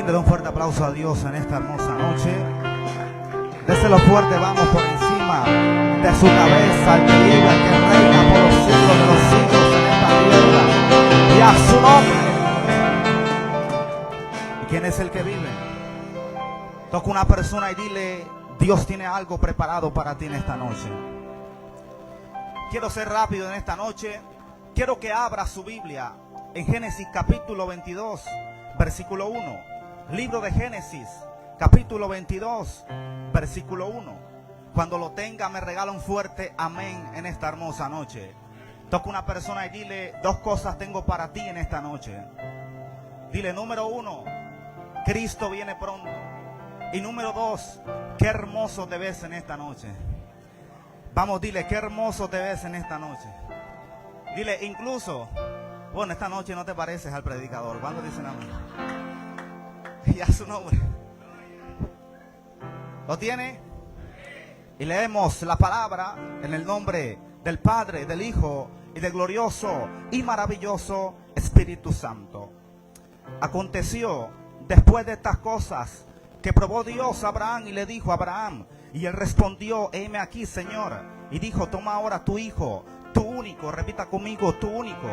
Bríndele un fuerte aplauso a Dios en esta hermosa noche. Déselo fuerte, vamos por encima de su cabeza al que vive, al que reina por los siglos de los siglos en esta tierra. Y a su nombre. ¿Y quién es el que vive? Toca una persona y dile: Dios tiene algo preparado para ti en esta noche. Quiero ser rápido en esta noche. Quiero que abra su Biblia en Génesis capítulo 22, versículo 1. Libro de Génesis, capítulo 22, versículo 1. Cuando lo tenga, me regala un fuerte amén en esta hermosa noche. Toca una persona y dile: dos cosas tengo para ti en esta noche. Dile: número 1, Cristo viene pronto. Y número 2, qué hermoso te ves en esta noche. Vamos, dile: qué hermoso te ves en esta noche. Dile: incluso, bueno, esta noche no te pareces al predicador. ¿Cuándo dicen amén? Y a su nombre. ¿Lo tiene? Y leemos la palabra en el nombre del Padre, del Hijo y del glorioso y maravilloso Espíritu Santo. Aconteció después de estas cosas que probó Dios a Abraham y le dijo a Abraham, y él respondió: heme aquí, Señor. Y dijo: toma ahora tu hijo, tu único, repita conmigo, tu único,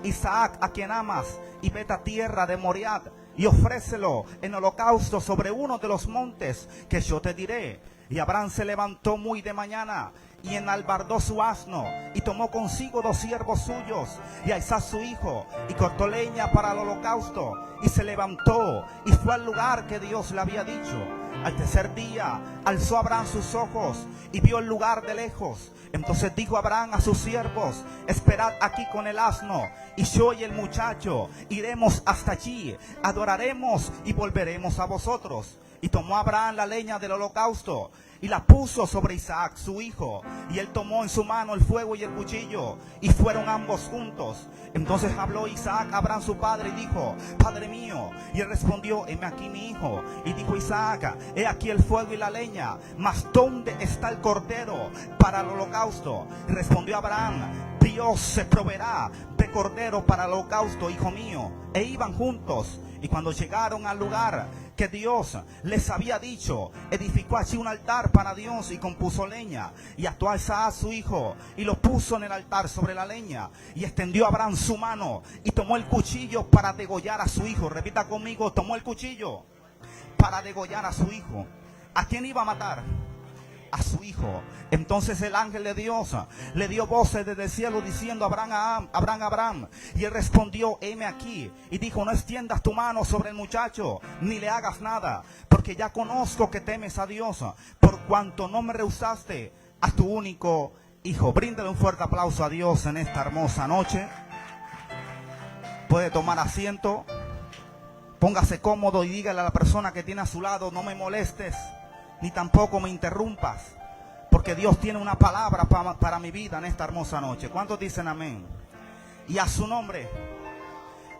Isaac, a quien amas, y vete a tierra de Moriah, y ofrécelo en holocausto sobre uno de los montes que yo te diré. Y Abraham se levantó muy de mañana, y enalbardó su asno, y tomó consigo 2 siervos suyos, y a Isaac su hijo, y cortó leña para el holocausto, y se levantó, y fue al lugar que Dios le había dicho. Al tercer día alzó Abraham sus ojos, y vio el lugar de lejos. Entonces dijo Abraham a sus siervos: esperad aquí con el asno, y yo y el muchacho iremos hasta allí, adoraremos y volveremos a vosotros. Y tomó Abraham la leña del holocausto y la puso sobre Isaac su hijo, y él tomó en su mano el fuego y el cuchillo, y fueron ambos juntos. Entonces habló Isaac a Abraham su padre y dijo: Padre mío. Y él respondió: heme aquí mi hijo. Y dijo Isaac: he aquí el fuego y la leña, mas ¿dónde está el cordero para el holocausto? Y respondió Abraham: Dios se proveerá de cordero para el holocausto, hijo mío. E iban juntos, y cuando llegaron al lugar que Dios les había dicho, edificó allí un altar para Dios y compuso leña, y ató a Isaac su hijo y lo puso en el altar sobre la leña. Y extendió Abraham su mano y tomó el cuchillo para degollar a su hijo. Repita conmigo: tomó el cuchillo para degollar a su hijo. ¿A quién iba a matar? A su hijo. Entonces el ángel de Dios le dio voces desde el cielo diciendo: Abraham, Abraham, Abraham. Y él respondió: heme aquí. Y dijo: no extiendas tu mano sobre el muchacho, ni le hagas nada, porque ya conozco que temes a Dios, por cuanto no me rehusaste a tu único hijo. Bríndale un fuerte aplauso a Dios en esta hermosa noche. Puede tomar asiento. Póngase cómodo y dígale a la persona que tiene a su lado: no me molestes, ni tampoco me interrumpas, porque Dios tiene una palabra para mi vida en esta hermosa noche. ¿Cuántos dicen amén? Y a su nombre.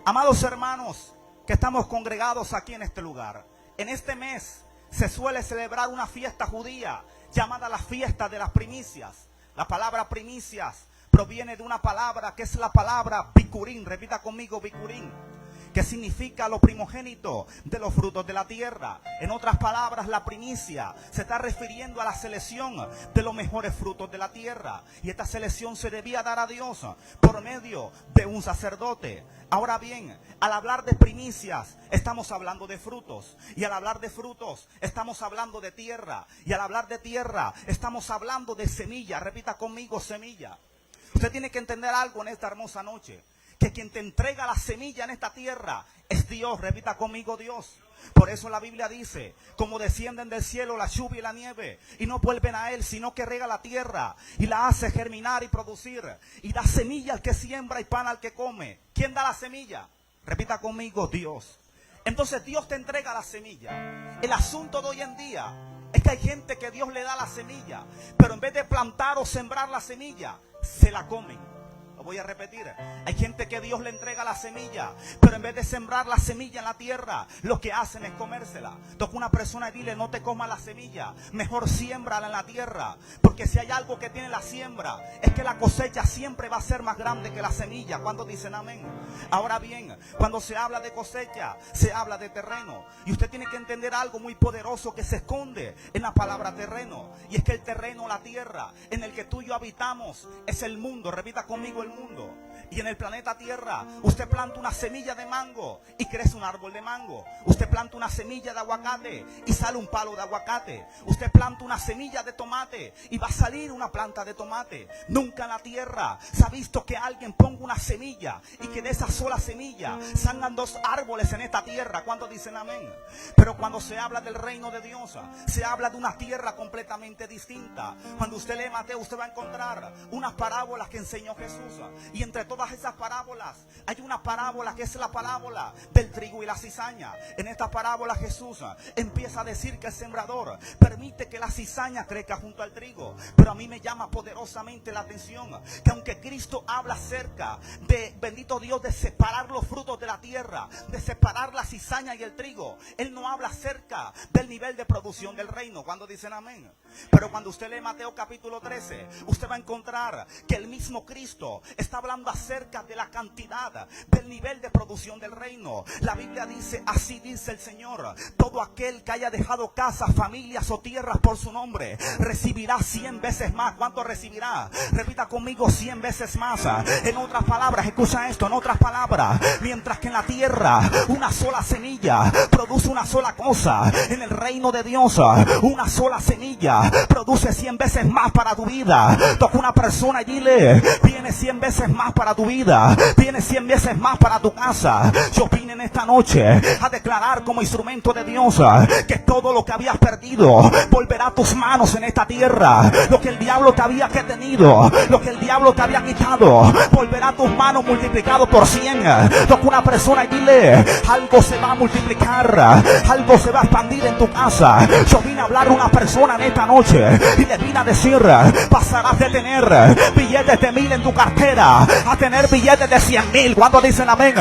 Amados hermanos que estamos congregados aquí en este lugar, en este mes se suele celebrar una fiesta judía llamada la fiesta de las primicias. La palabra primicias proviene de una palabra que es la palabra bikurín. Repita conmigo: bikurín, que significa lo primogénito de los frutos de la tierra. En otras palabras, la primicia se está refiriendo a la selección de los mejores frutos de la tierra. Y esta selección se debía dar a Dios por medio de un sacerdote. Ahora bien, al hablar de primicias, estamos hablando de frutos. Y al hablar de frutos, estamos hablando de tierra. Y al hablar de tierra, estamos hablando de semilla. Repita conmigo: semilla. Usted tiene que entender algo en esta hermosa noche: que quien te entrega la semilla en esta tierra es Dios. Repita conmigo: Dios. Por eso la Biblia dice: como descienden del cielo la lluvia y la nieve, y no vuelven a él, sino que riega la tierra y la hace germinar y producir, y da semilla al que siembra y pan al que come. ¿Quién da la semilla? Repita conmigo: Dios. Entonces Dios te entrega la semilla. El asunto de hoy en día es que hay gente que Dios le da la semilla, pero en vez de plantar o sembrar la semilla, se la comen. Lo voy a repetir. Hay gente que Dios le entrega la semilla, pero en vez de sembrar la semilla en la tierra, lo que hacen es comérsela. Toca una persona y dile: no te comas la semilla, mejor siémbrala en la tierra. Porque si hay algo que tiene la siembra, es que la cosecha siempre va a ser más grande que la semilla. ¿Cuántos dicen amén? Ahora bien, cuando se habla de cosecha, se habla de terreno. Y usted tiene que entender algo muy poderoso que se esconde en la palabra terreno. Y es que el terreno, la tierra en el que tú y yo habitamos, es el mundo. Repita conmigo: el mundo. Y en el planeta Tierra, usted planta una semilla de mango y crece un árbol de mango. Usted planta una semilla de aguacate y sale un palo de aguacate. Usted planta una semilla de tomate y va a salir una planta de tomate. Nunca en la tierra se ha visto que alguien ponga una semilla y que de esa sola semilla salgan dos árboles en esta tierra. ¿Cuántos dicen amén? Pero cuando se habla del reino de Dios, se habla de una tierra completamente distinta. Cuando usted lee Mateo, usted va a encontrar unas parábolas que enseñó Jesús. Y entre todas esas parábolas hay una parábola que es la parábola del trigo y la cizaña. En esta parábola Jesús empieza a decir que el sembrador permite que la cizaña crezca junto al trigo. Pero a mí me llama poderosamente la atención que aunque Cristo habla acerca de, bendito Dios, de separar los frutos de la tierra, de separar la cizaña y el trigo, Él no habla acerca del nivel de producción del reino. ¿Cuándo dicen amén? Pero cuando usted lee Mateo capítulo 13, usted va a encontrar que el mismo Cristo está hablando acerca de la cantidad, del nivel de producción del reino. La Biblia dice: así dice el Señor, todo aquel que haya dejado casas, familias o tierras por su nombre, recibirá 100 veces más. ¿Cuánto recibirá? Repita conmigo: 100 veces más. En otras palabras, escucha esto, en otras palabras, mientras que en la tierra una sola semilla produce una sola cosa, en el reino de Dios una sola semilla produce 100 veces más para tu vida. Toca una persona y dile: viene 100 veces más para tu vida, viene 100 veces más para tu casa. Yo vine en esta noche a declarar como instrumento de Dios que todo lo que habías perdido volverá a tus manos en esta tierra. Lo que el diablo te había detenido, lo que el diablo te había quitado, volverá a tus manos multiplicado por 100. Toca una persona y dile: algo se va a multiplicar, algo se va a expandir en tu casa. Yo vine a hablar a una persona en esta noche y le vine a decir: pasarás de tener billetes de 1000 en tu cartera a tener billetes de 100,000. ¿Cuándo dicen amén?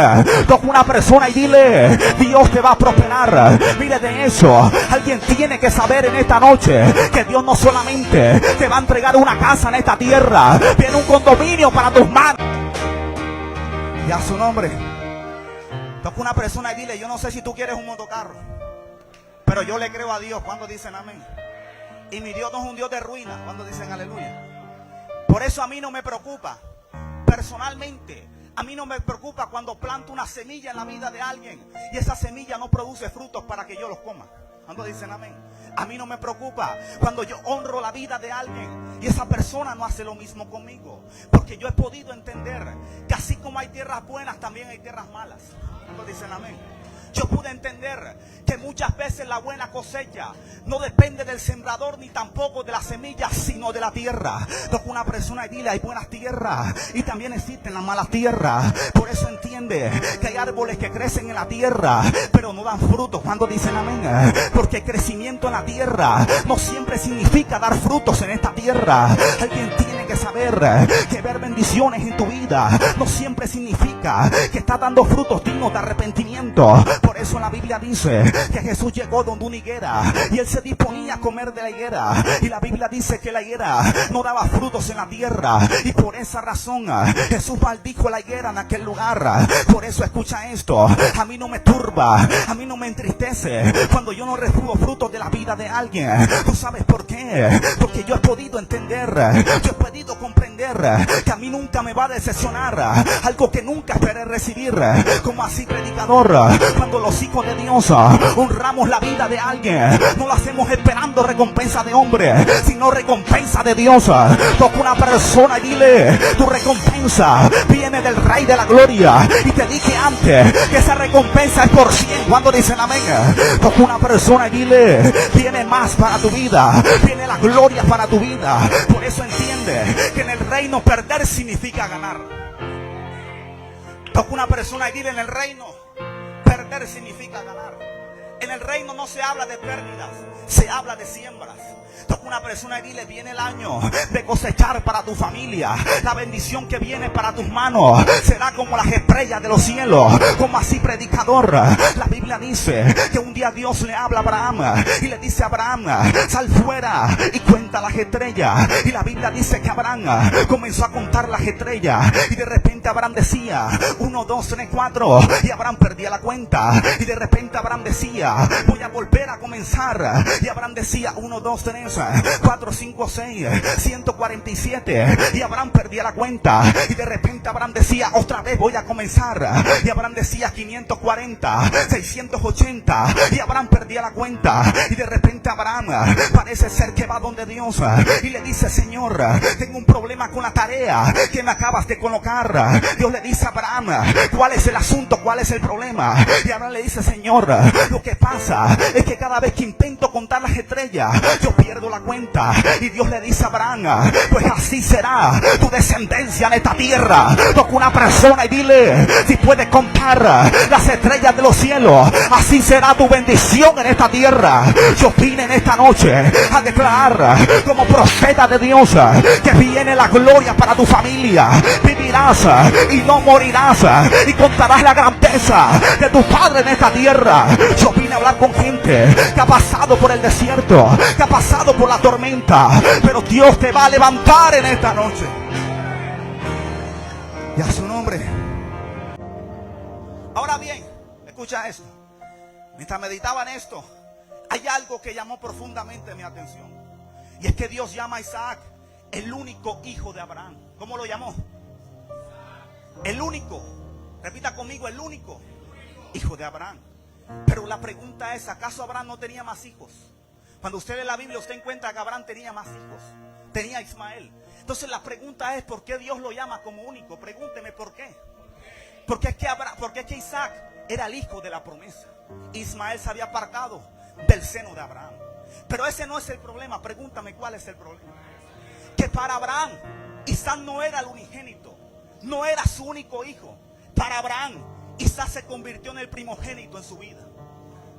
Toca una persona y dile: Dios te va a prosperar. Mire, de eso alguien tiene que saber en esta noche que Dios no solamente te va a entregar una casa en esta tierra, tiene un condominio para tus manos. Y a su nombre. Toca una persona y dile: yo no sé si tú quieres un motocarro, pero yo le creo a Dios. ¿Cuándo dicen amén? Y mi Dios no es un Dios de ruina. ¿Cuándo dicen aleluya? Por eso a mí no me preocupa. Personalmente, a mí no me preocupa cuando planto una semilla en la vida de alguien y esa semilla no produce frutos para que yo los coma. ¿Cuándo dicen amén? A mí no me preocupa cuando yo honro la vida de alguien y esa persona no hace lo mismo conmigo. Porque yo he podido entender que así como hay tierras buenas, también hay tierras malas. ¿Cuándo dicen amén? Yo pude entender que muchas veces la buena cosecha no depende del sembrador ni tampoco de la semilla, sino de la tierra. Toca una persona y dile: hay buenas tierras y también existen las malas tierras. Por eso entiende que hay árboles que crecen en la tierra pero no dan frutos. Cuando dicen amén? Porque el crecimiento en la tierra no siempre significa dar frutos en esta tierra. Alguien tiene que saber que ver bendiciones en tu vida no siempre significa que estás dando frutos dignos de arrepentimiento. Por eso la Biblia dice que Jesús llegó donde una higuera y Él se disponía a comer de la higuera. Y la Biblia dice que la higuera no daba frutos en la tierra. Y por esa razón Jesús maldijo la higuera en aquel lugar. Por eso escucha esto: a mí no me turba, a mí no me entristece cuando yo no recibo frutos de la vida de alguien. ¿Tú sabes por qué? Porque yo he podido entender, yo he podido comprender que a mí nunca me va a decepcionar algo que nunca esperé recibir. Como así, predicador, cuando los hijos de Dios honramos la vida de alguien, no lo hacemos esperando recompensa de hombre, sino recompensa de Dios. Toca una persona y dile: tu recompensa viene del Rey de la Gloria. Y te dije antes que esa recompensa es por 100. ¿Cuándo dicen amén? Toca una persona y dile: viene más para tu vida, viene la gloria para tu vida. Por eso entiende que en el reino perder significa ganar. Toca una persona y dile: en el reino perder significa ganar. En en el reino no se habla de pérdidas, se habla de siembras. Toca una persona y dile: viene el año de cosechar para tu familia. La bendición que viene para tus manos será como las estrellas de los cielos. Como así, predicador, la Biblia dice que un día Dios le habla a Abraham y le dice a Abraham: sal fuera y cuenta las estrellas. Y la Biblia dice que Abraham comenzó a contar las estrellas, y de repente Abraham decía 1, 2, 3, 4, y Abraham perdía la cuenta. Y de repente Abraham decía: voy a volver a comenzar, y Abraham decía 1, 2, 3, 4, 5, 6, 147, y Abraham perdía la cuenta. Y de repente Abraham decía: otra vez voy a comenzar, y Abraham decía 540, 680, y Abraham perdía la cuenta. Y de repente Abraham parece ser que va donde Dios y le dice: Señor, tengo un problema con la tarea que me acabas de colocar. Dios le dice a Abraham: ¿cuál es el asunto? ¿Cuál es el problema? Y Abraham le dice: Señor, lo que pasa es que cada vez que intento contar las estrellas, yo pierdo la cuenta. Y Dios le dice a Abraham: pues así será tu descendencia en esta tierra. Toca una persona y dile: si puedes contar las estrellas de los cielos, así será tu bendición en esta tierra. Yo vine en esta noche a declarar como profeta de Dios que viene la gloria para tu familia. Vivirás y no morirás, y contarás la grandeza de tu Padre en esta tierra. Yo vine a hablar con gente que ha pasado por el desierto, que ha pasado por la tormenta, pero Dios te va a levantar en esta noche. Y a su nombre. Ahora bien, escucha esto. Mientras meditaba en esto, hay algo que llamó profundamente mi atención, y es que Dios llama a Isaac el único hijo de Abraham. ¿Cómo lo llamó? El único. Repita conmigo: el único hijo de Abraham. Pero la pregunta es: ¿acaso Abraham no tenía más hijos? Cuando usted lee la Biblia, usted encuentra que Abraham tenía más hijos. Tenía a Ismael. Entonces la pregunta es: ¿por qué Dios lo llama como único? Pregúnteme por qué. Porque es que Isaac era el hijo de la promesa. Ismael se había apartado del seno de Abraham. Pero ese no es el problema. Pregúntame cuál es el problema. Que para Abraham, Isaac no era el unigénito, no era su único hijo. Para Abraham, Isaac se convirtió en el primogénito en su vida.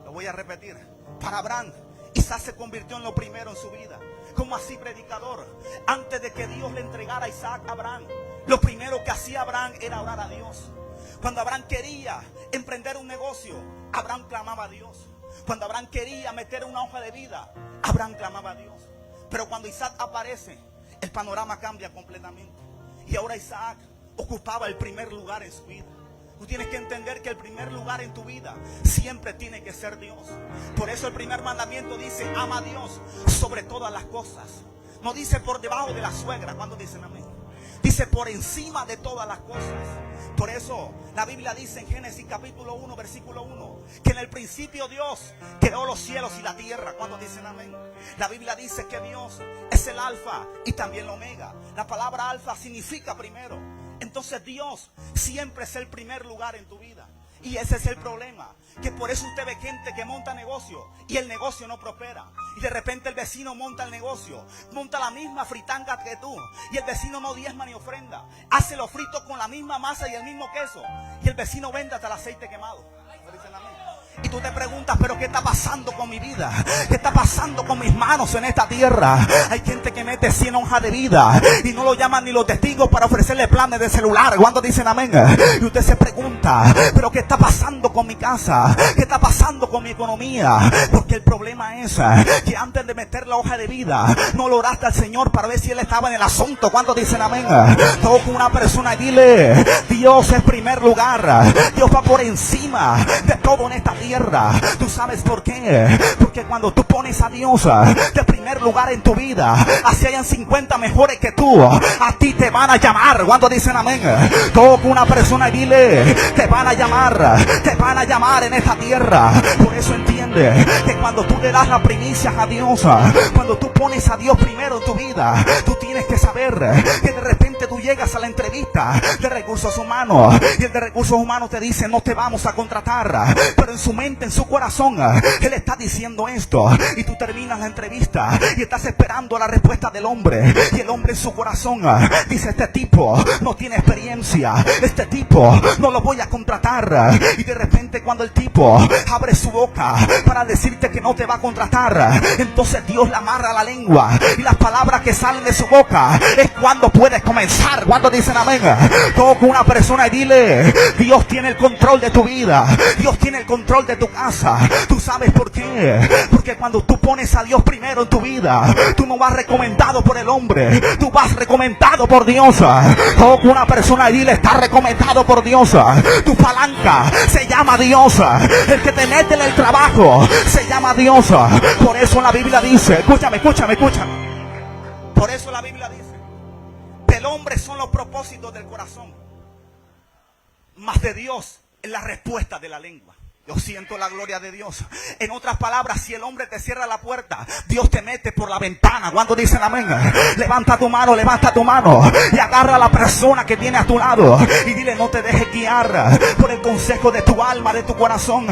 Lo voy a repetir. Para Abraham, Isaac se convirtió en lo primero en su vida. ¿Cómo así, predicador? Antes de que Dios le entregara a Isaac a Abraham, lo primero que hacía Abraham era orar a Dios. Cuando Abraham quería emprender un negocio, Abraham clamaba a Dios. Cuando Abraham quería meter una hoja de vida, Abraham clamaba a Dios. Pero cuando Isaac aparece, el panorama cambia completamente. Y ahora Isaac ocupaba el primer lugar en su vida. Tú tienes que entender que el primer lugar en tu vida siempre tiene que ser Dios. Por eso el primer mandamiento dice: ama a Dios sobre todas las cosas. No dice por debajo de la suegra. ¿Cuándo dicen amén? Dice por encima de todas las cosas. Por eso la Biblia dice en Génesis capítulo 1 versículo 1 que en el principio Dios creó los cielos y la tierra. ¿Cuándo dicen amén? La Biblia dice que Dios es el alfa y también el omega. La palabra alfa significa primero. Entonces Dios siempre es el primer lugar en tu vida. Y ese es el problema, que por eso usted ve gente que monta negocio y el negocio no prospera. Y de repente el vecino monta el negocio, monta la misma fritanga que tú, y el vecino no diezma ni ofrenda. Hace los fritos con la misma masa y el mismo queso, y el vecino vende hasta el aceite quemado. Y tú te preguntas: ¿pero qué está pasando con mi vida? ¿Qué está pasando con mis manos en esta tierra? Hay gente que mete 100 hojas de vida y no lo llaman ni los testigos para ofrecerle planes de celular. ¿Cuándo dicen amén? Y usted se pregunta: ¿pero qué está pasando con mi casa? ¿Qué está pasando con mi economía? Porque el problema es que antes de meter la hoja de vida, no lo oraste al Señor para ver si Él estaba en el asunto. ¿Cuándo dicen amén? Toca una persona y dile: Dios es primer lugar. Dios va por encima de todo en esta tierra. ¿Tú sabes por qué? Porque cuando tú pones a Dios de primer lugar en tu vida, así hayan 50 mejores que tú, a ti te van a llamar. ¿Cuándo dicen amén? Toca una persona y dile: te van a llamar en esta tierra. Por eso entiende que cuando tú le das las primicias a Dios, cuando tú pones a Dios primero en tu vida, tú tienes que saber que de repente tú llegas a la entrevista de recursos humanos y el de recursos humanos te dice: no te vamos a contratar, pero en su su mente, en su corazón, él está diciendo esto. Y tú terminas la entrevista y estás esperando la respuesta del hombre. Y el hombre en su corazón dice: este tipo no tiene experiencia, este tipo no lo voy a contratar. Y de repente, cuando el tipo abre su boca para decirte que no te va a contratar, entonces Dios le amarra la lengua, y las palabras que salen de su boca es cuando puedes comenzar. Cuando dicen amén, toca una persona y dile: Dios tiene el control de tu vida, Dios tiene el control de tu casa. ¿Tú sabes por qué? Porque cuando tú pones a Dios primero en tu vida, tú no vas recomendado por el hombre, tú vas recomendado por Dios. Toca una persona y dile: está recomendado por Dios. Tu palanca se llama Dios, el que te mete en el trabajo se llama Dios. Por eso la Biblia dice, escúchame. Por eso la Biblia dice: del hombre son los propósitos del corazón, mas de Dios es la respuesta de la lengua. Yo siento la gloria de Dios. En otras palabras, si el hombre te cierra la puerta, Dios te mete por la ventana. ¿Cuántos dicen amén? Levanta tu mano y agarra a la persona que tiene a tu lado y dile: no te dejes guiar por el consejo de tu alma, de tu corazón.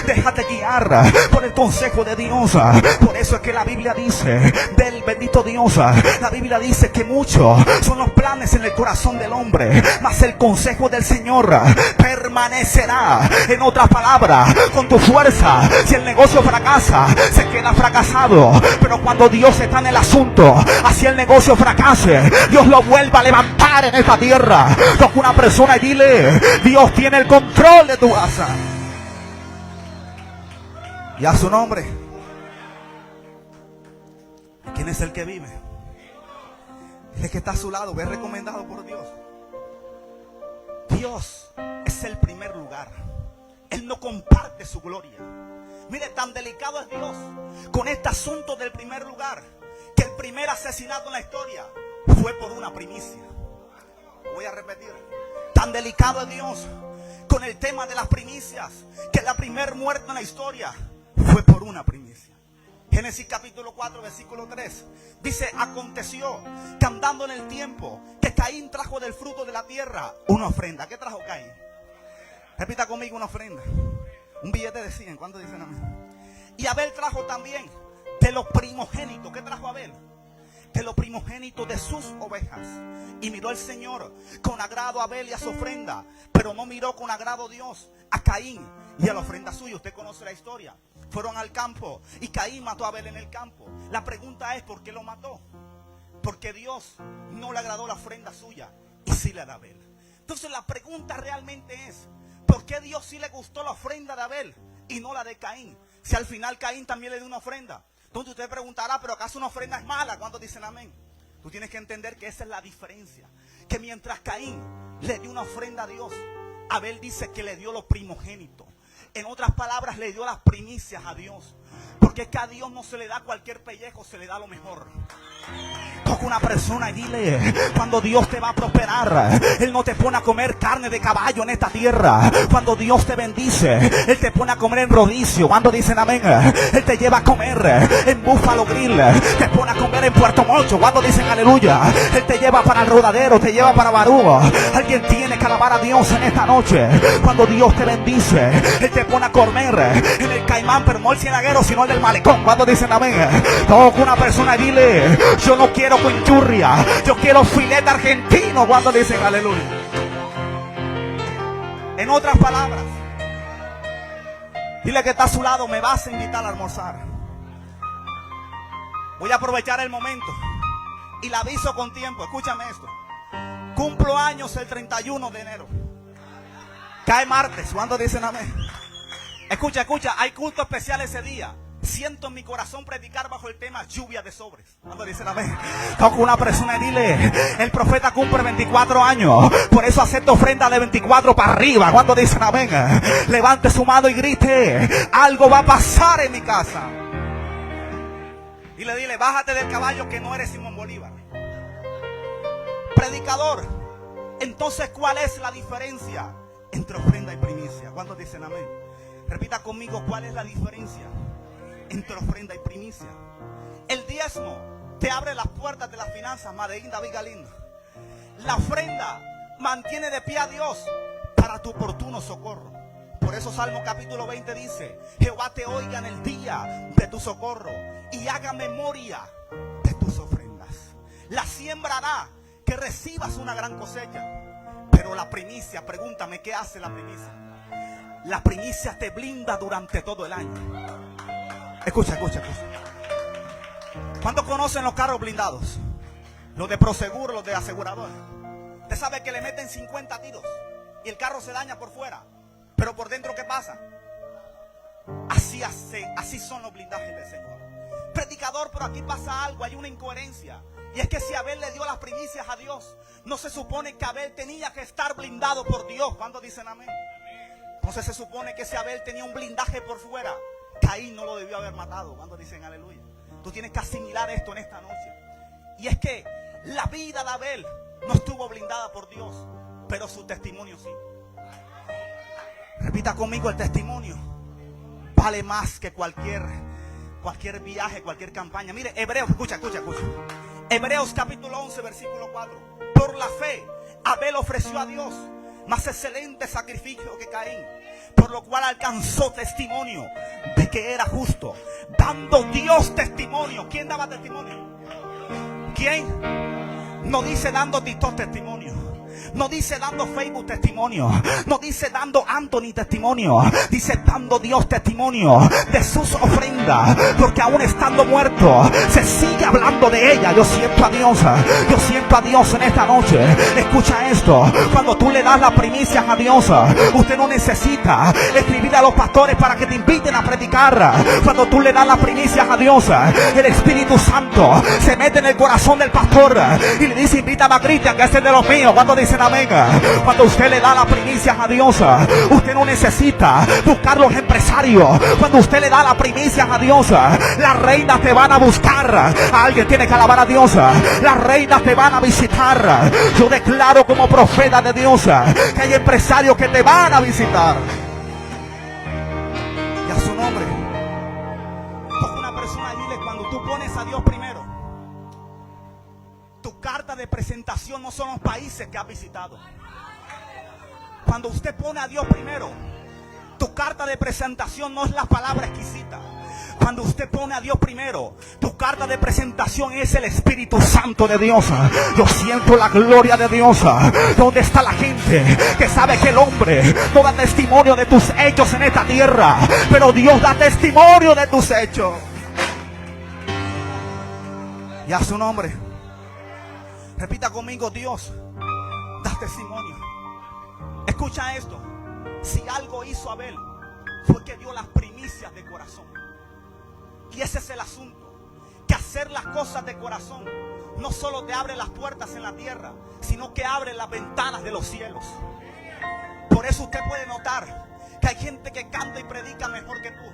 Déjate guiar por el consejo de Dios. Por eso es que la Biblia dice del bendito Dios, la Biblia dice que muchos son los planes en el corazón del hombre, mas el consejo del Señor permanecerá. En otras palabras, con tu fuerza, si el negocio fracasa, se queda fracasado. Pero cuando Dios está en el asunto, así el negocio fracase, Dios lo vuelva a levantar en esta tierra. Toca una persona y dile: Dios tiene el control de tu casa. Y a su nombre. ¿Quién es el que vive? El que está a su lado, es recomendado por Dios. Dios es el primer lugar. Él no comparte su gloria. Mire, tan delicado es Dios con este asunto del primer lugar, que el primer asesinato en la historia fue por una primicia. Voy a repetir: tan delicado es Dios con el tema de las primicias, que la primer muerte en la historia fue por una primicia. Génesis capítulo 4 versículo 3 dice: aconteció que andando en el tiempo, que Caín trajo del fruto de la tierra una ofrenda. ¿Qué trajo Caín? Repita conmigo: una ofrenda. Un billete de 100. ¿Cuántos dicen amén? Y Abel trajo también de los primogénitos. ¿Qué trajo Abel? De los primogénitos de sus ovejas. Y miró el Señor con agrado a Abel y a su ofrenda, pero no miró con agrado Dios a Caín y a la ofrenda suya. Usted conoce la historia. Fueron al campo y Caín mató a Abel en el campo. La pregunta es: ¿por qué lo mató? Porque Dios no le agradó la ofrenda suya y sí la de Abel. Entonces la pregunta realmente es: ¿por qué Dios sí le gustó la ofrenda de Abel y no la de Caín? Si al final Caín también le dio una ofrenda. Entonces usted preguntará: ¿pero acaso una ofrenda es mala? ¿Cuántos dicen amén? Tú tienes que entender que esa es la diferencia. Que mientras Caín le dio una ofrenda a Dios, Abel dice que le dio los primogénitos. En otras palabras, le dio las primicias a Dios. Porque es que a Dios no se le da cualquier pellejo, se le da lo mejor. Toca una persona y dile: cuando Dios te va a prosperar, Él no te pone a comer carne de caballo en esta tierra. Cuando Dios te bendice, Él te pone a comer en rodicio. Cuando dicen amén, Él te lleva a comer en Buffalo Grill, te pone a comer en Puerto Mocho. Cuando dicen aleluya, Él te lleva para el Rodadero, te lleva para Barú. Alguien tiene que alabar a Dios en esta noche. Cuando Dios te bendice, Él te pone a comer en el Caimán, pero no el Cienaguero, sino el del Malecón. Cuando dicen amén, toca una persona y dile: yo no quiero cuinchurria, yo quiero filete argentino. Cuando dicen aleluya. En otras palabras, dile que está a su lado: me vas a invitar a almorzar. Voy a aprovechar el momento y le aviso con tiempo. Escúchame esto: cumplo años el 31 de enero. Cae martes. ¿Cuándo dicen amén? Escucha, hay culto especial ese día. Siento en mi corazón predicar bajo el tema lluvia de sobres. ¿Cuándo dicen amén? Toca una persona y dile: el profeta cumple 24 años, por eso acepto ofrenda de 24 para arriba. ¿Cuándo dicen amén? Levante su mano y grite: algo va a pasar en mi casa. Y le dile: bájate del caballo que no eres Simón Bolívar. Predicador, entonces ¿cuál es la diferencia entre ofrenda y primicia? ¿Cuándo dicen amén? Repita conmigo: ¿cuál es la diferencia entre ofrenda y primicia? El diezmo te abre las puertas de las finanzas, Madeín David Galindo. La ofrenda mantiene de pie a Dios para tu oportuno socorro. Por eso Salmo capítulo 20 dice: Jehová te oiga en el día de tu socorro y haga memoria de tus ofrendas. La siembra hará que recibas una gran cosecha. Pero la primicia, pregúntame, ¿qué hace la primicia? La primicia te blinda durante todo el año. Escucha. ¿Cuántos conocen los carros blindados? Los de Proseguro, los de aseguradora. Usted sabe que le meten 50 tiros y el carro se daña por fuera, pero por dentro, ¿qué pasa? Así son los blindajes del Señor. Predicador, pero aquí pasa algo, hay una incoherencia. Y es que si Abel le dio las primicias a Dios, no se supone que Abel tenía que estar blindado por Dios. ¿Cuántos dicen amén? Entonces se supone que si Abel tenía un blindaje por fuera, Caín no lo debió haber matado. ¿Cuántos dicen aleluya? Tú tienes que asimilar esto en esta noche. Y es que la vida de Abel no estuvo blindada por Dios, pero su testimonio sí. Repita conmigo: el testimonio vale más que cualquier viaje, cualquier campaña. Mire, Hebreos, escucha. Hebreos capítulo 11, versículo 4. Por la fe, Abel ofreció a Dios más excelente sacrificio que Caín, por lo cual alcanzó testimonio de que era justo, dando Dios testimonio. ¿Quién daba testimonio? ¿Quién? No dice dando TikTok testimonio. No dice dando Facebook testimonio. No dice dando Anthony testimonio. Dice dando Dios testimonio de sus ofrendas. Porque aún estando muerto, se sigue hablando de ella. Yo siento a Dios. Yo siento a Dios en esta noche. Escucha esto. Cuando tú le das las primicias a Dios, usted no necesita escribir a los pastores para que te inviten a predicar. Cuando tú le das las primicias a Dios, el Espíritu Santo se mete en el corazón del pastor y le dice: invítame a Cristian, que este es de los míos. Cuando dicen amén. Cuando usted le da las primicias a Dios, usted no necesita buscar los empresarios. Cuando usted le da las primicias a Dios, las reinas te van a buscar. Alguien tiene que alabar a Dios. Las reinas te van a visitar. Yo declaro como profeta de Dios que hay empresarios que te van a visitar. Y a su nombre. Toca una persona y dile: cuando tú pones a Dios primero, tu carta de presentación no son los países que has visitado. Cuando usted pone a Dios primero, tu carta de presentación no es la palabra exquisita. Cuando usted pone a Dios primero, tu carta de presentación es el Espíritu Santo de Dios. Yo siento la gloria de Dios. ¿Dónde está la gente que sabe que el hombre no da testimonio de tus hechos en esta tierra, pero Dios da testimonio de tus hechos? Y a su nombre. Repita conmigo: Dios da testimonio. Escucha esto. Si algo hizo Abel, fue que dio las primicias de corazón. Y ese es el asunto. Que hacer las cosas de corazón no solo te abre las puertas en la tierra, sino que abre las ventanas de los cielos. Por eso usted puede notar que hay gente que canta y predica mejor que tú.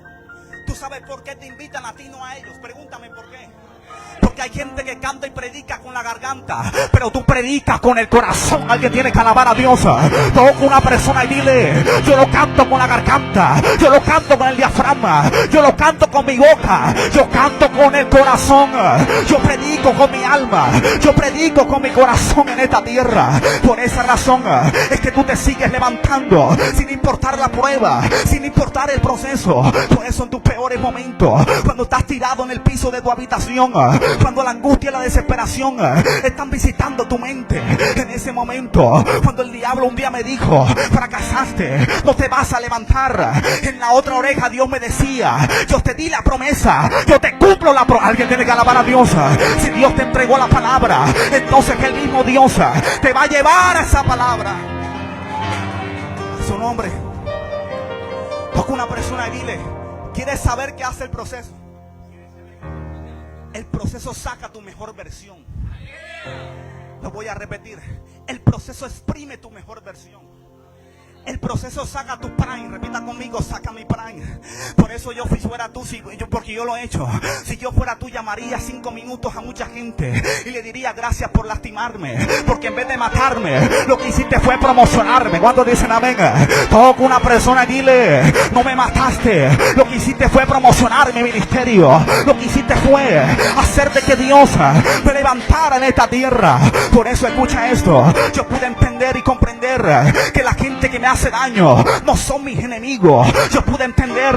¿Tú sabes por qué te invitan a ti, no a ellos? Pregúntame por qué. Porque hay gente que canta y predica con la garganta, pero tú predicas con el corazón. Alguien tiene que alabar a Dios. Toca una persona y dile: yo lo canto con la garganta, yo lo canto con el diafragma, yo lo canto con mi boca, yo canto con el corazón. Yo predico con mi alma, yo predico con mi corazón en esta tierra. Por esa razón es que tú te sigues levantando sin importar la prueba, sin importar el proceso. Por eso en tus peores momentos, cuando estás tirado en el piso de tu habitación, cuando la angustia y la desesperación están visitando tu mente, en ese momento, cuando el diablo un día me dijo: fracasaste, no te vas a levantar, en la otra oreja Dios me decía: yo te di la promesa, yo te cumplo la promesa. Alguien tiene que alabar a Dios. Si Dios te entregó la palabra, entonces el mismo Dios te va a llevar a esa palabra. A su nombre. Toca una persona y dile: ¿quieres saber qué hace el proceso? El proceso saca tu mejor versión. Lo voy a repetir. El proceso exprime tu mejor versión. El proceso saca tu prime. Repita conmigo: saca mi prime. Por eso yo fuera tú, porque yo lo he hecho. Si yo fuera tú, llamaría 5 minutos a mucha gente y le diría gracias por lastimarme, porque en vez de matarme, lo que hiciste fue promocionarme. ¿Cuántos dicen amén? Toca una persona y dile, no me mataste, lo que hiciste fue promocionar mi ministerio. Lo que hiciste fue hacer de que Dios me levantara en esta tierra. Por eso escucha esto, yo pude entender y comprender que la gente que me hace daño no son mis enemigos. Yo pude entender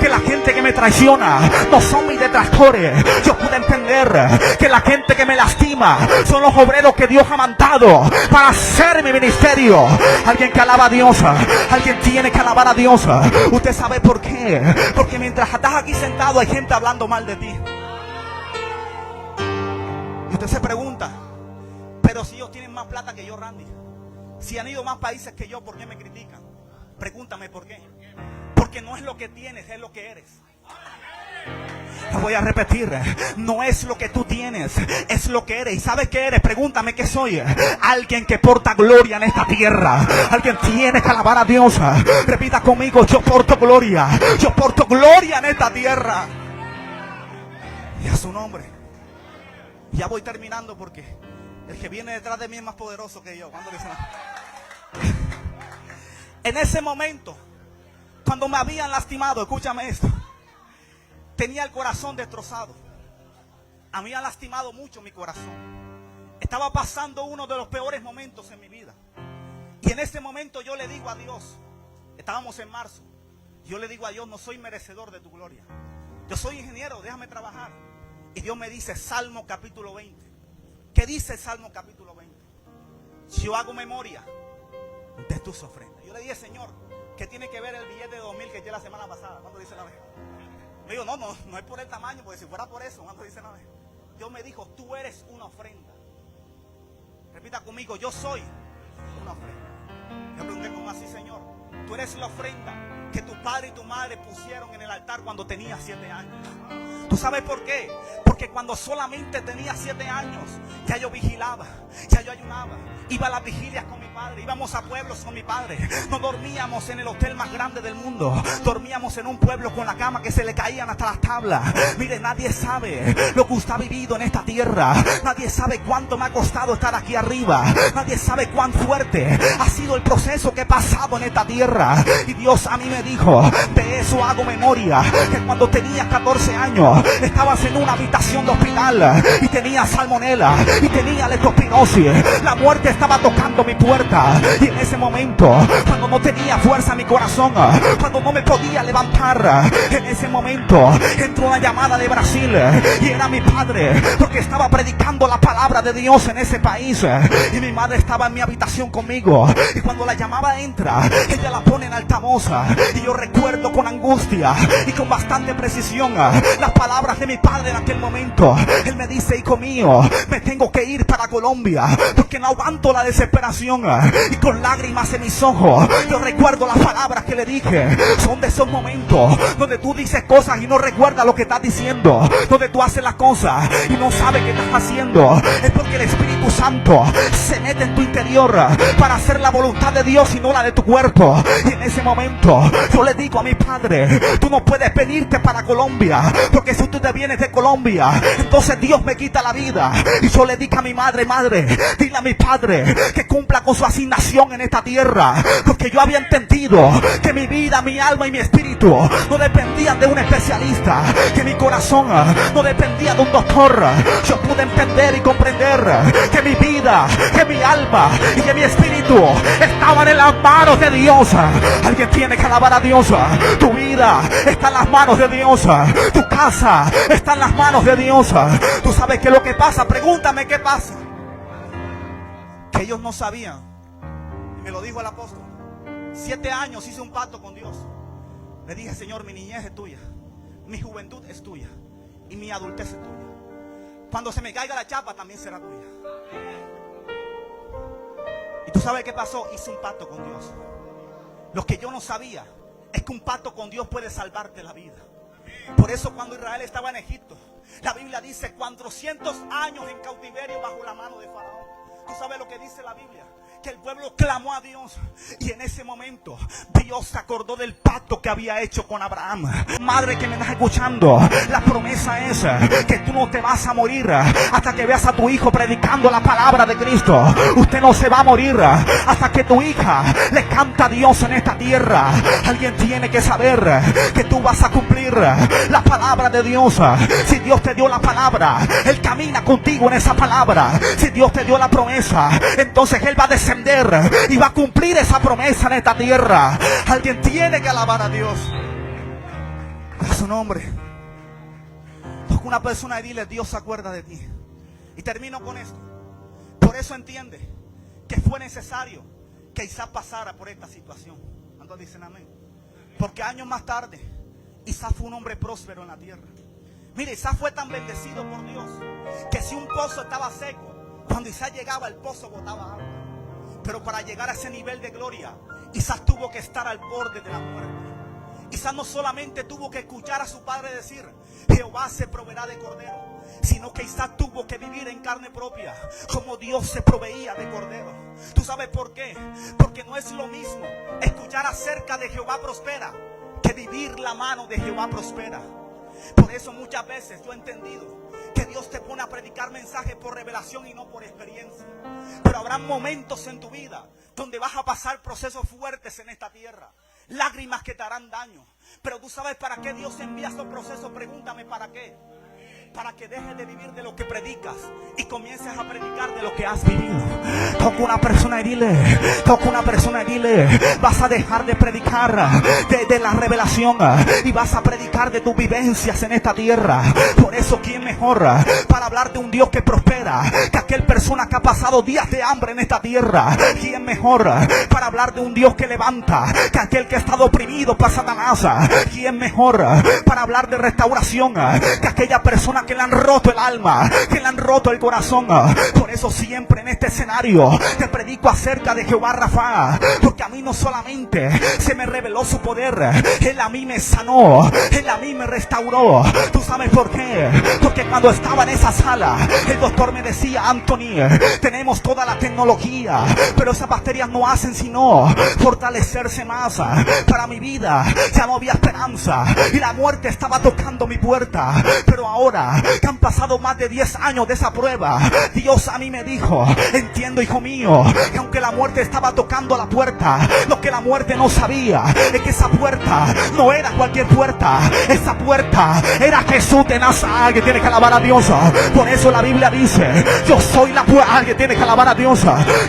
que la gente que me traiciona no son mis detractores. Yo pude entender que la gente que me lastima son los obreros que Dios ha mandado para hacer mi ministerio. Alguien que alaba a Dios, alguien tiene que alabar a Dios. Usted sabe por qué, porque mientras estás aquí sentado hay gente hablando mal de ti. Y usted se pregunta, pero si ellos tienen más plata que yo, Randy, si han ido más países que yo, ¿por qué me critican? Pregúntame por qué. Porque no es lo que tienes, es lo que eres. Lo voy a repetir, no es lo que tú tienes, es lo que eres. ¿Y sabes qué eres? Pregúntame qué soy. Alguien que porta gloria en esta tierra. Alguien tiene que alabar a Dios. Repita conmigo, yo porto gloria. Yo porto gloria en esta tierra. Y a su nombre. Ya voy terminando porque el que viene detrás de mí es más poderoso que yo. ¿Cuándo dicen? En ese momento, cuando me habían lastimado, escúchame esto, tenía el corazón destrozado. Me había lastimado mucho mi corazón. Estaba pasando uno de los peores momentos en mi vida. Y en ese momento yo le digo a Dios, estábamos en marzo, yo le digo a Dios, no soy merecedor de tu gloria. Yo soy ingeniero, déjame trabajar. Y Dios me dice, Salmo capítulo 20. ¿Qué dice el Salmo capítulo 20? Yo hago memoria de tus ofrendas. Yo le dije, Señor, ¿qué tiene que ver el billete de 2000 que eché la semana pasada? ¿Cuándo dice la vez? Me dijo, no es por el tamaño, porque si fuera por eso, ¿cuándo dice la vez? Dios me dijo, tú eres una ofrenda. Repita conmigo, yo soy una ofrenda. Yo pregunté, ¿cómo así, Señor? Tú eres la ofrenda que tu padre y tu madre pusieron en el altar cuando tenía 7 años. ¿Tú sabes por qué? Porque cuando solamente tenía 7 años, ya yo vigilaba, ya yo ayunaba, iba a las vigilias con mi padre, íbamos a pueblos con mi padre. No dormíamos en el hotel más grande del mundo, dormíamos en un pueblo con la cama que se le caían hasta las tablas. Mire, nadie sabe lo que usted ha vivido en esta tierra. Nadie sabe cuánto me ha costado estar aquí arriba. Nadie sabe cuán fuerte ha sido el proceso que he pasado en esta tierra. Y Dios a mí me dijo, de eso hago memoria, que cuando tenías 14 años estabas en una habitación de hospital y tenías salmonela y tenías leptospirosis. La muerte estaba tocando mi puerta. Y en ese momento, cuando no tenía fuerza en mi corazón, cuando no me podía levantar, en ese momento entró una llamada de Brasil y era mi padre, porque estaba predicando la palabra de Dios en ese país. Y mi madre estaba en mi habitación conmigo. Y cuando la llamada entra, ella la pone en altavoz. Y yo recuerdo con angustia y con bastante precisión las palabras de mi padre en aquel momento. Él me dice, hijo mío, me tengo que ir para Colombia porque no aguanto la desesperación. Y con lágrimas en mis ojos yo recuerdo las palabras que le dije. Son de esos momentos donde tú dices cosas y no recuerdas lo que estás diciendo, donde tú haces las cosas y no sabes qué estás haciendo. Es porque el Espíritu Santo se mete en tu interior para hacer la voluntad de Dios y no la de tu cuerpo. Y en ese momento yo le digo a mi padre, tú no puedes venirte para Colombia, porque si tú te vienes de Colombia, entonces Dios me quita la vida. Y yo le dije a mi madre, dile a mi padre que cumpla con su asignación en esta tierra, porque yo había entendido que mi vida, mi alma y mi espíritu no dependían de un especialista, que mi corazón no dependía de un doctor. Yo pude entender y comprender que mi vida, que mi alma y que mi espíritu estaban en las manos de Dios. Alguien tiene que alabar a Dios. Tu vida está en las manos de Dios. Tu casa está en las manos de Dios. Tú sabes qué es lo que pasa. Pregúntame qué pasa. Que ellos no sabían. Y me lo dijo el apóstol. 7 años hice un pacto con Dios. Le dije, Señor, mi niñez es tuya, mi juventud es tuya y mi adultez es tuya. Cuando se me caiga la chapa también será tuya. Y tú sabes qué pasó. Hice un pacto con Dios. Lo que yo no sabía es que un pacto con Dios puede salvarte la vida. Por eso cuando Israel estaba en Egipto, la Biblia dice 400 años en cautiverio bajo la mano de Faraón. ¿Tú sabes lo que dice la Biblia? que el pueblo clamó a Dios. Y en ese momento Dios se acordó del pacto que había hecho con Abraham. Madre que me estás escuchando, la promesa es que tú no te vas a morir hasta que veas a tu hijo predicando la palabra de Cristo. Usted no se va a morir hasta que tu hija le canta a Dios en esta tierra. Alguien tiene que saber que tú vas a cumplir la palabra de Dios. Si Dios te dio la palabra, Él camina contigo en esa palabra. Si Dios te dio la promesa, entonces Él va a descender y va a cumplir esa promesa en esta tierra. Alguien tiene que alabar a Dios. A su nombre. Toca una persona y dile: Dios se acuerda de ti. Y termino con esto. Por eso entiende que fue necesario que Isaac pasara por esta situación. ¿Cuántos dicen amén? Porque años más tarde Isaac fue un hombre próspero en la tierra. Mire, Isaac fue tan bendecido por Dios que si un pozo estaba seco, cuando Isaac llegaba el pozo botaba agua. Pero para llegar a ese nivel de gloria, Isaac tuvo que estar al borde de la muerte. Isaac no solamente tuvo que escuchar a su padre decir: Jehová se proveerá de cordero, sino que Isaac tuvo que vivir en carne propia como Dios se proveía de cordero. ¿Tú sabes por qué? Porque no es lo mismo escuchar acerca de Jehová prospera que vivir la mano de Jehová prospera. Por eso muchas veces yo he entendido que Dios te pone a predicar mensajes por revelación y no por experiencia. Pero habrá momentos en tu vida donde vas a pasar procesos fuertes en esta tierra, lágrimas que te harán daño. Pero tú sabes para qué Dios envía esos procesos. Pregúntame para qué. Para que dejes de vivir de lo que predicas y comiences a predicar de lo que has vivido. Toca una persona y dile: vas a dejar de predicar de la revelación y vas a predicar de tus vivencias en esta tierra. Por eso, ¿quién mejor para hablar de un Dios que prospera que aquel persona que ha pasado días de hambre en esta tierra? ¿Quién mejor para hablar de un Dios que levanta que aquel que ha estado oprimido por Satanás? ¿Quién mejor para hablar de restauración que aquella persona que le han roto el alma, que le han roto el corazón? Por eso siempre en este escenario te predico acerca de Jehová Rafa, porque a mí no solamente se me reveló su poder, Él a mí me sanó, Él a mí me restauró. ¿Tú sabes por qué? Porque cuando estaba en esa sala, el doctor me decía: Anthony, tenemos toda la tecnología, pero esas bacterias no hacen sino fortalecerse más. Para mi vida ya no había esperanza y la muerte estaba tocando mi puerta. Pero ahora que han pasado más de 10 años de esa prueba, Dios a mí me dijo: entiendo, hijo mío, que aunque la muerte estaba tocando la puerta, lo que la muerte no sabía es que esa puerta no era cualquier puerta. Esa puerta era Jesús de Nazaret. Alguien tiene que alabar a Dios. Por eso la Biblia dice: yo soy la puerta. Alguien tiene que alabar a Dios.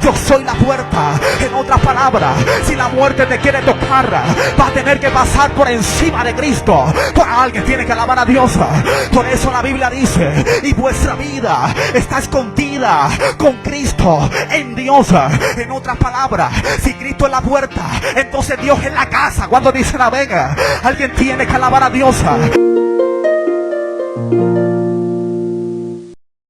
Yo soy la puerta. En otras palabras, si la muerte te quiere tocar, va a tener que pasar por encima de Cristo. Alguien tiene que alabar a Dios. Por eso la Biblia dice: y vuestra vida está escondida con Cristo en Dios. En otras palabras, si Cristo es la puerta, entonces Dios es la casa. Cuando dicen amén, alguien tiene que alabar a Dios.